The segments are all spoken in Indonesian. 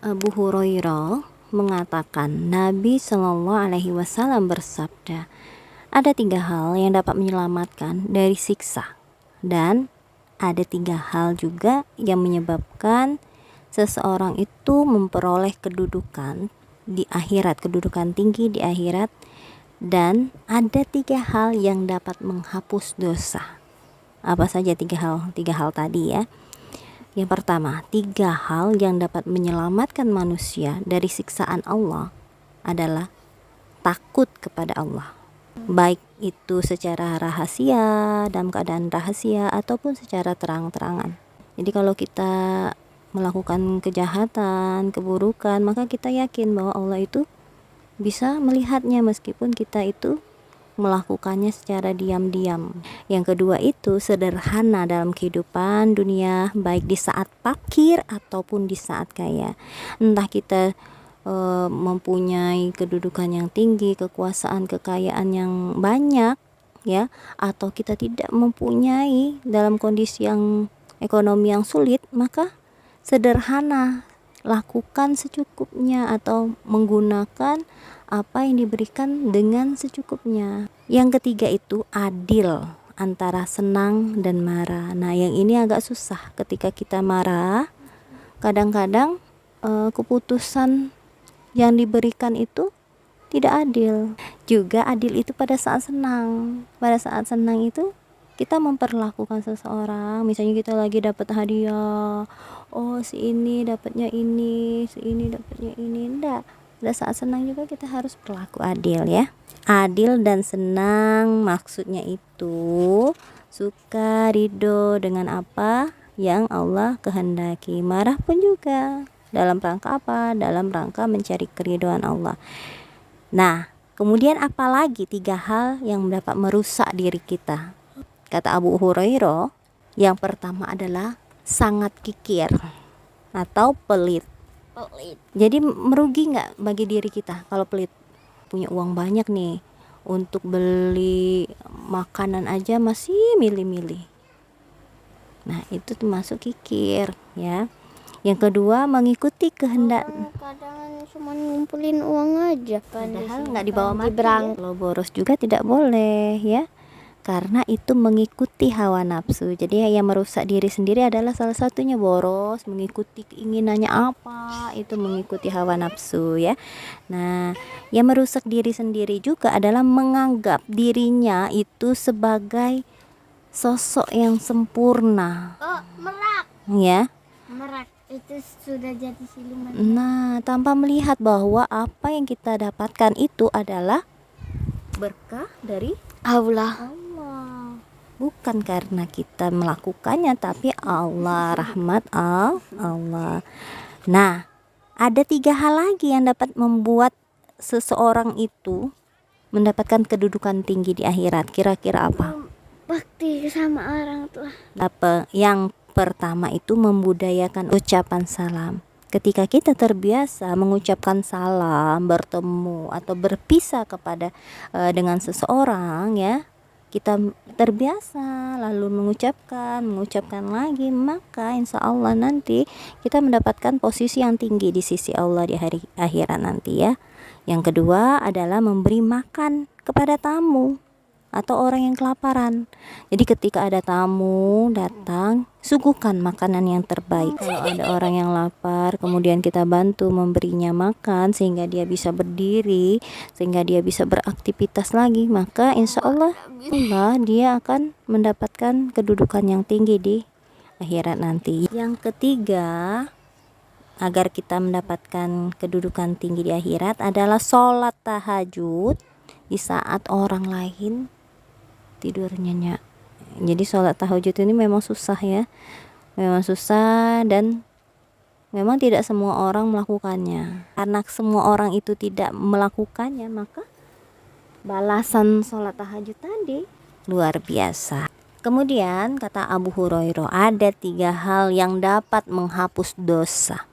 Abu Hurairah mengatakan Nabi Shallallahu Alaihi Wasallam bersabda, ada 3 hal yang dapat menyelamatkan dari siksa, dan ada 3 hal juga yang menyebabkan seseorang itu memperoleh kedudukan di akhirat, kedudukan tinggi di akhirat, dan ada 3 hal yang dapat menghapus dosa. Apa saja 3 hal? 3 hal tadi ya. Yang pertama, 3 hal yang dapat menyelamatkan manusia dari siksaan Allah adalah takut kepada Allah. Baik itu secara rahasia, dalam keadaan rahasia, ataupun secara terang-terangan. Jadi kalau kita melakukan kejahatan, keburukan, maka kita yakin bahwa Allah itu bisa melihatnya meskipun kita itu melakukannya secara diam-diam. Yang kedua itu sederhana dalam kehidupan dunia, baik di saat fakir ataupun di saat kaya. Entah kita mempunyai kedudukan yang tinggi, kekuasaan, kekayaan yang banyak ya, atau kita tidak mempunyai dalam kondisi yang ekonomi yang sulit, maka sederhana, lakukan secukupnya atau menggunakan apa yang diberikan dengan secukupnya. Yang ketiga itu adil antara senang dan marah. Nah, yang ini agak susah ketika kita marah. Kadang-kadang keputusan yang diberikan itu tidak adil. Juga adil itu pada saat senang. Pada saat senang itu kita memperlakukan seseorang, misalnya kita lagi dapat hadiah, oh si ini dapatnya ini, si ini dapatnya ini. Enggak, pada saat senang juga kita harus berlaku adil ya. Adil dan senang maksudnya itu suka, ridho dengan apa yang Allah kehendaki. Marah pun juga dalam rangka apa? Dalam rangka mencari keridhaan Allah. Nah, kemudian apalagi 3 hal yang dapat merusak diri kita? Kata Abu Hurairah, yang pertama adalah sangat kikir atau pelit. Jadi merugi nggak bagi diri kita kalau pelit? Punya uang banyak nih, untuk beli makanan aja masih milih-milih. Nah, itu termasuk kikir ya. Yang kedua, mengikuti kehendak. Kadang cuma ngumpulin uang aja, Padahal nggak dibawa mati ya. Kalau boros juga tidak boleh ya, karena itu mengikuti hawa nafsu. Jadi yang merusak diri sendiri adalah salah satunya boros, mengikuti keinginannya apa, itu mengikuti hawa nafsu ya. Nah, yang merusak diri sendiri juga adalah menganggap dirinya itu sebagai sosok yang sempurna. Merak Ya. Merak itu sudah jadi siluman. Nah, tanpa melihat bahwa apa yang kita dapatkan itu adalah berkah dari Allah. Bukan karena kita melakukannya, tapi Allah, rahmat Allah. Nah, ada 3 hal lagi yang dapat membuat seseorang itu mendapatkan kedudukan tinggi di akhirat. Kira-kira apa? Bakti sama orang tua. Apa? Yang pertama itu membudayakan ucapan salam. Ketika kita terbiasa mengucapkan salam, bertemu atau berpisah dengan seseorang ya, kita terbiasa lalu mengucapkan lagi, maka insya Allah nanti kita mendapatkan posisi yang tinggi di sisi Allah di hari akhirat nanti ya. Yang kedua adalah memberi makan kepada tamu atau orang yang kelaparan. Jadi ketika ada tamu datang, suguhkan makanan yang terbaik. Kalau ada orang yang lapar, kemudian kita bantu memberinya makan sehingga dia bisa berdiri, sehingga dia bisa beraktivitas lagi, maka insya Allah dia akan mendapatkan kedudukan yang tinggi di akhirat nanti. Yang ketiga, agar kita mendapatkan kedudukan tinggi di akhirat adalah sholat tahajud di saat orang lain tidur nyenyak. Jadi sholat tahajud ini memang susah ya, memang susah, dan memang tidak semua orang melakukannya. Karena semua orang itu tidak melakukannya, maka balasan sholat tahajud tadi luar biasa. Kemudian kata Abu Hurairah, ada 3 hal yang dapat menghapus dosa.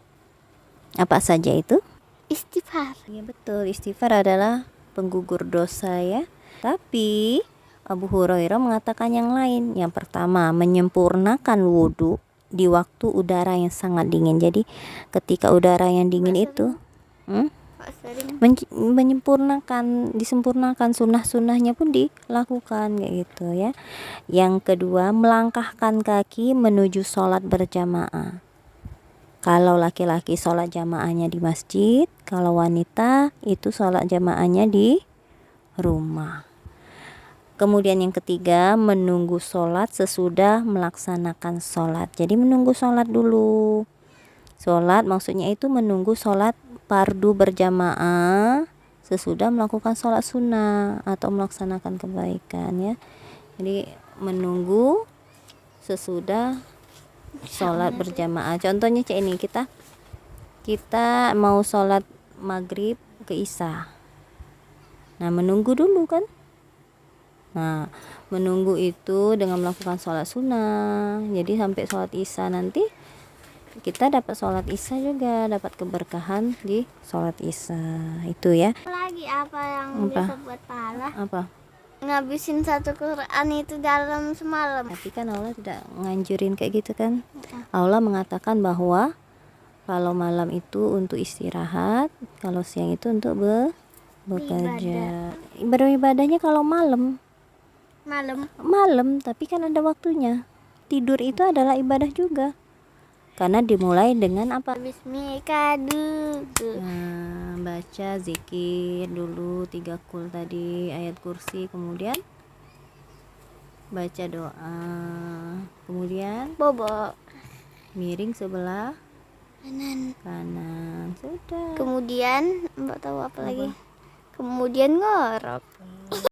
Apa saja itu? Istighfar. Ya betul, istighfar adalah penggugur dosa ya. Tapi Abu Hurairah mengatakan yang lain. Yang pertama, menyempurnakan wudhu di waktu udara yang sangat dingin. Jadi ketika udara yang dingin itu disempurnakan sunnah-sunnahnya pun dilakukan kayak gitu ya. Yang kedua, melangkahkan kaki menuju sholat berjamaah. Kalau laki-laki sholat jamaahnya di masjid, kalau wanita itu sholat jamaahnya di rumah. Kemudian yang ketiga, menunggu sholat sesudah melaksanakan sholat. Jadi menunggu sholat dulu. Sholat maksudnya itu menunggu sholat fardu berjamaah sesudah melakukan sholat sunnah atau melaksanakan kebaikan ya. Jadi menunggu sesudah sholat berjamaah. Contohnya kayak ini, kita mau sholat maghrib ke isya. Nah menunggu dulu kan. Nah menunggu itu dengan melakukan sholat sunnah. Jadi sampai sholat isya nanti kita dapat sholat isya juga, dapat keberkahan di sholat isya itu ya. Lagi apa yang bisa buat pahala? Apa? Ngabisin satu Quran itu dalam semalam. Tapi kan Allah tidak nganjurin kayak gitu kan. Allah mengatakan bahwa kalau malam itu untuk istirahat, kalau siang itu untuk bekerja. Beribadahnya kalau malam, tapi kan ada waktunya. Tidur itu adalah ibadah juga. Karena dimulai dengan apa? Bismika dulu. Nah, baca zikir dulu 3 kul tadi, ayat kursi, kemudian baca doa, kemudian Bobo miring sebelah kanan. sudah. Kemudian Mbak tahu apa lagi? Kemudian ngorok.